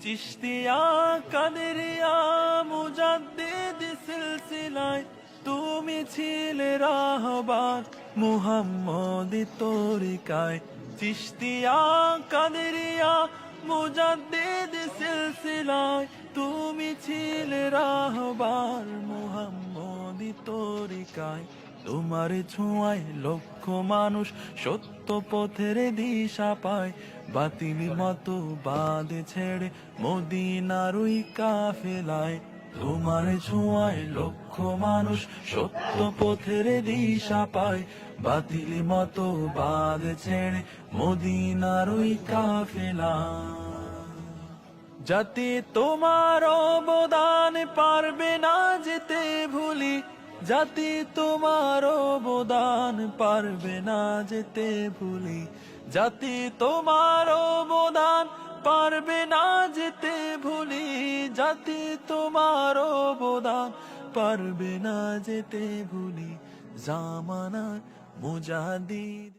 চিশতিয়া কাদেরিয়া মুজাদ্দিদ সিলসিলায় তুমি ছিলে রাহবার মুহাম্মদি তরিকায়। চিশতিয়া কাদেরিয়া মুজাদ্দিদ সিলসিলায় তুমি ছিলে রাহবার মুহাম্মদি তরিকায়। তোমার ছোঁয়ায় লক্ষ মানুষ সত্য পথের দিশা পায়, বাতিল মতো বাদ ছেড়ে মদিনার ওই কাফেলায়। তোমার ছোঁয়ায় লক্ষ মানুষ সত্য পথের দিশা পায়, বাতিল মতো বাদ ছেড়ে মদিনার ওই কাফেলায়। জাতি তোমার অবদান পারবে না যেতে ভুলি, জাতি তোমার অবদান পারবে না যেতে ভুলি, জাতি তোমার অবদান পারবে না যেতে ভুলি, জাতি তোমার অবদান পারবে না যেতে ভুলি। জামানার মুজাদ্দিদ